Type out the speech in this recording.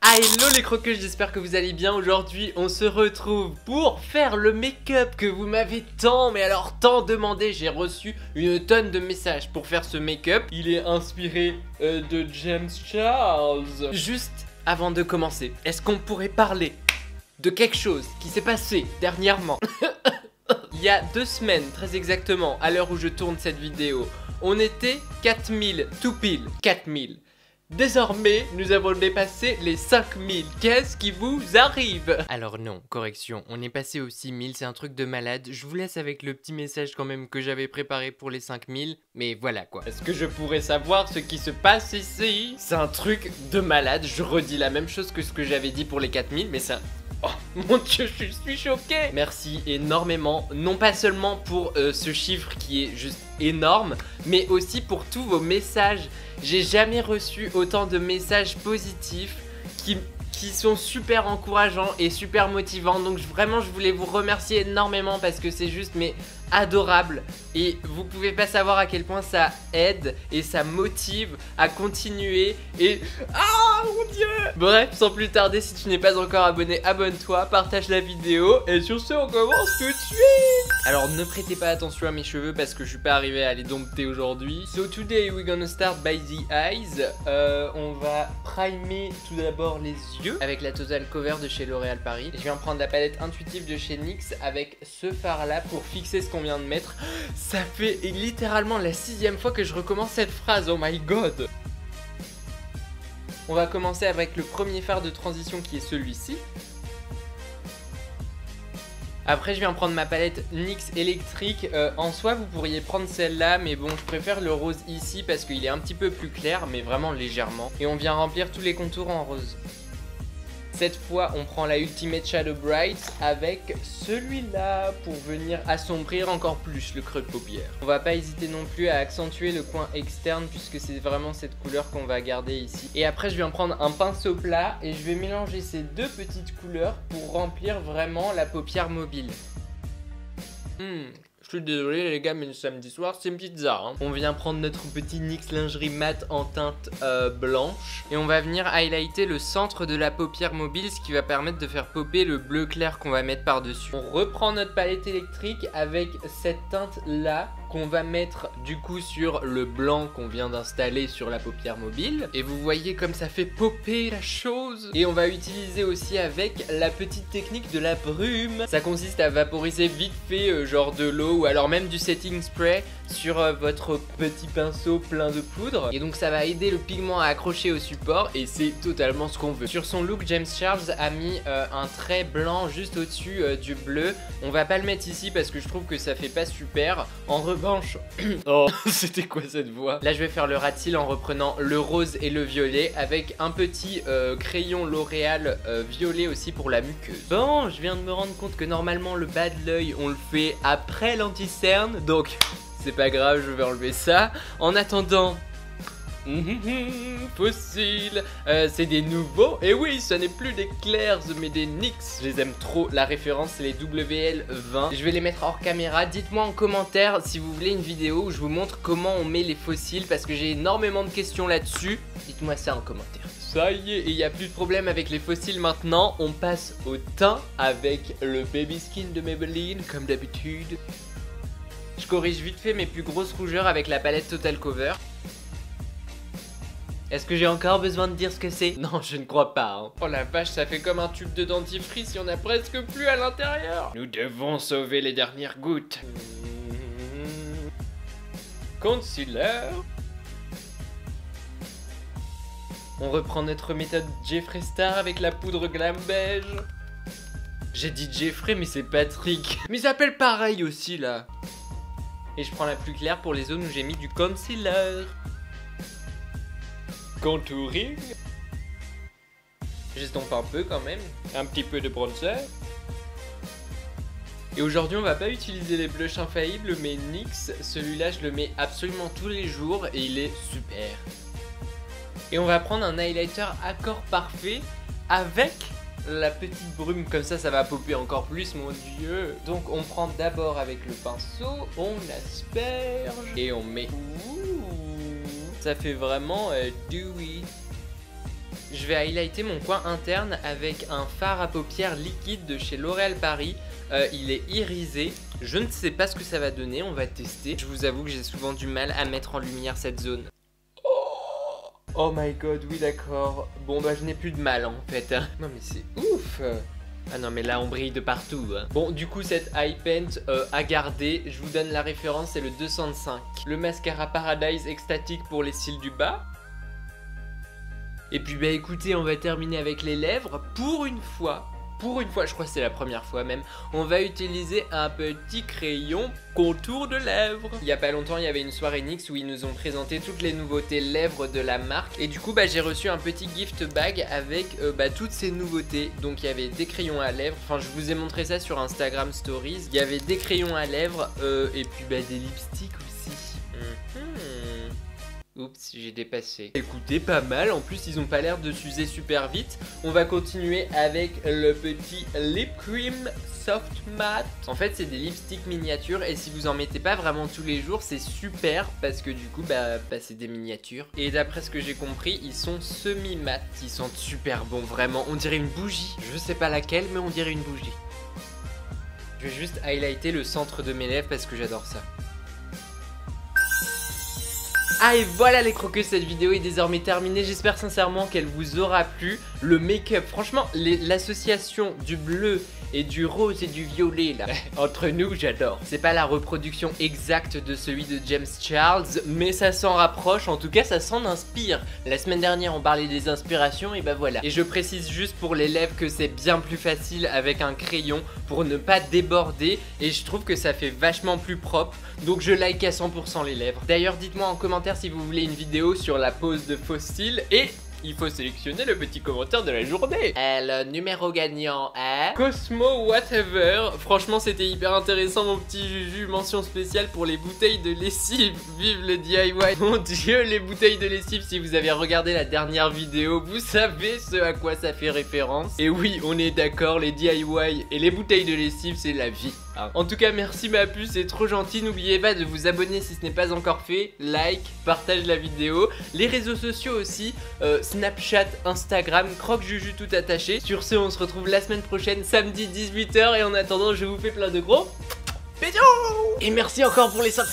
Ah hello les croqueux, j'espère que vous allez bien. Aujourd'hui on se retrouve pour faire le make-up que vous m'avez tant demandé. J'ai reçu une tonne de messages pour faire ce make-up. Il est inspiré de James Charles. Juste avant de commencer, est-ce qu'on pourrait parler de quelque chose qui s'est passé dernièrement? Il y a 2 semaines très exactement, à l'heure où je tourne cette vidéo, on était 4000 tout pile, 4000. Désormais, nous avons dépassé les 5000. Qu'est-ce qui vous arrive? Alors non, correction, on est passé aux 6000, c'est un truc de malade. Je vous laisse avec le petit message quand même que j'avais préparé pour les 5000. Mais voilà quoi. Est-ce que je pourrais savoir ce qui se passe ici? C'est un truc de malade. Je redis la même chose que ce que j'avais dit pour les 4000, mais ça... Oh mon dieu, je suis choqué. Merci énormément, non pas seulement pour ce chiffre qui est juste énorme, mais aussi pour tous vos messages. J'ai jamais reçu autant de messages positifs qui sont super encourageants et super motivants. Donc vraiment je voulais vous remercier énormément parce que c'est juste mais adorable. Et vous pouvez pas savoir à quel point ça aide et ça motive à continuer. Et... ah mon dieu! Bref, sans plus tarder, si tu n'es pas encore abonné, abonne-toi, partage la vidéo. Et sur ce, on commence tout de suite. Alors ne prêtez pas attention à mes cheveux parce que je suis pas arrivé à les dompter aujourd'hui. So today we're gonna start by the eyes. On va primer tout d'abord les yeux avec la Total Cover de chez L'Oréal Paris. Et je viens prendre la palette intuitive de chez NYX avec ce fard là pour fixer ce qu'on vient de mettre. Ça fait littéralement la 6e fois que je recommence cette phrase, oh my god. On va commencer avec le premier fard de transition qui est celui-ci. Après je viens prendre ma palette NYX électrique. En soi vous pourriez prendre celle-là, mais bon je préfère le rose ici parce qu'il est un petit peu plus clair, mais vraiment légèrement. Et on vient remplir tous les contours en rose. Cette fois, on prend la Ultimate Shadow Bright avec celui-là pour venir assombrir encore plus le creux de paupière. On va pas hésiter non plus à accentuer le coin externe puisque c'est vraiment cette couleur qu'on va garder ici. Et après, je viens prendre un pinceau plat et je vais mélanger ces 2 petites couleurs pour remplir vraiment la paupière mobile. Je suis désolé les gars, mais le samedi soir c'est une pizza hein. On vient prendre notre petit NYX lingerie mat en teinte blanche. Et on va venir highlighter le centre de la paupière mobile, ce qui va permettre de faire popper le bleu clair qu'on va mettre par dessus. On reprend notre palette électrique avec cette teinte là qu'on va mettre du coup sur le blanc qu'on vient d'installer sur la paupière mobile. Et vous voyez comme ça fait popper la chose. Et on va utiliser aussi avec la petite technique de la brume. Ça consiste à vaporiser vite fait genre de l'eau ou alors même du setting spray sur votre petit pinceau plein de poudre. Et donc ça va aider le pigment à accrocher au support et c'est totalement ce qu'on veut. Sur son look, James Charles a mis un trait blanc juste au-dessus du bleu. On va pas le mettre ici parce que je trouve que ça fait pas super. En revanche... oh, c'était quoi cette voix? Là je vais faire le rat cils en reprenant le rose et le violet avec un petit crayon L'Oréal violet aussi pour la muqueuse. Bon, je viens de me rendre compte que normalement le bas de l'œil on le fait après l'anti-cerne, donc c'est pas grave, je vais enlever ça. En attendant... fossiles, c'est des nouveaux. Et oui, ce n'est plus des Clairs mais des NYX. Je les aime trop. La référence c'est les WL20. Je vais les mettre hors caméra. Dites-moi en commentaire si vous voulez une vidéo où je vous montre comment on met les fossiles parce que j'ai énormément de questions là-dessus. Dites-moi ça en commentaire. Ça y est, il n'y a plus de problème avec les fossiles maintenant. On passe au teint avec le Baby Skin de Maybelline comme d'habitude. Je corrige vite fait mes plus grosses rougeurs avec la palette Total Cover. Est-ce que j'ai encore besoin de dire ce que c'est? Non, je ne crois pas hein. Oh la vache, ça fait comme un tube de dentifrice, il y en a presque plus à l'intérieur. Nous devons sauver les dernières gouttes. Concealer. On reprend notre méthode Jeffree Star avec la poudre glam beige. J'ai dit Jeffree mais c'est Patrick. Mais il s'appelle pareil aussi là. Et je prends la plus claire pour les zones où j'ai mis du concealer. Contouring. J'estompe un peu quand même. Un petit peu de bronzer. Et aujourd'hui on va pas utiliser les blushs infaillibles mais NYX, celui-là je le mets absolument tous les jours et il est super. Et on va prendre un highlighter accord parfait avec la petite brume, comme ça va popper encore plus, mon dieu. Donc on prend d'abord avec le pinceau, on asperge et on met. Ça fait vraiment dewy. Je vais highlighter mon coin interne avec un fard à paupières liquide de chez L'Oréal Paris. Il est irisé. Je ne sais pas ce que ça va donner, on va tester. Je vous avoue que j'ai souvent du mal à mettre en lumière cette zone. Oh my god, oui d'accord. Bon bah je n'ai plus de mal en fait. Non mais c'est ouf. Ah non mais là on brille de partout. Bon du coup cette eye paint à garder. Je vous donne la référence, c'est le 205. Le mascara Paradise Ecstatic pour les cils du bas. Et puis bah écoutez, on va terminer avec les lèvres. Pour une fois, je crois que c'est la première fois même, on va utiliser un petit crayon contour de lèvres. Il y a pas longtemps, il y avait une soirée NYX où ils nous ont présenté toutes les nouveautés lèvres de la marque. Et du coup, bah, j'ai reçu un petit gift bag avec toutes ces nouveautés. Donc il y avait des crayons à lèvres, enfin je vous ai montré ça sur Instagram Stories. Il y avait des crayons à lèvres et puis bah, des lipsticks aussi. Oups, j'ai dépassé. Écoutez, pas mal. En plus, ils ont pas l'air de s'user super vite. On va continuer avec le petit Lip Cream Soft Matte. En fait, c'est des lipsticks miniatures. Et si vous en mettez pas vraiment tous les jours, c'est super. Parce que du coup, c'est des miniatures. Et d'après ce que j'ai compris, ils sont semi-mat. Ils sentent super bons, vraiment. On dirait une bougie. Je sais pas laquelle, mais on dirait une bougie. Je vais juste highlighter le centre de mes lèvres parce que j'adore ça. Ah et voilà les croqueux, cette vidéo est désormais terminée, j'espère sincèrement qu'elle vous aura plu. Le make-up, franchement l'association du bleu et du rose et du violet là, entre nous j'adore. C'est pas la reproduction exacte de celui de James Charles, mais ça s'en rapproche, en tout cas ça s'en inspire. La semaine dernière on parlait des inspirations et bah voilà. Et je précise juste pour les lèvres que c'est bien plus facile avec un crayon pour ne pas déborder. Et je trouve que ça fait vachement plus propre, donc je like à 100% les lèvres. D'ailleurs dites-moi en commentaire si vous voulez une vidéo sur la pose de faux cils et il faut sélectionner le petit commentaire de la journée. Le numéro gagnant est Cosmo Whatever. Franchement c'était hyper intéressant mon petit Juju. Mention spéciale pour les bouteilles de lessive. Vive le DIY. Mon dieu, les bouteilles de lessive, si vous avez regardé la dernière vidéo, vous savez ce à quoi ça fait référence. Et oui, on est d'accord, les DIY et les bouteilles de lessive c'est la vie. En tout cas merci ma puce, c'est trop gentil. N'oubliez pas de vous abonner si ce n'est pas encore fait. Like, partage la vidéo. Les réseaux sociaux aussi, Snapchat, Instagram, Croque Juju tout attaché. Sur ce on se retrouve la semaine prochaine samedi 18 h. Et en attendant je vous fais plein de gros bisous. Et merci encore pour les subs.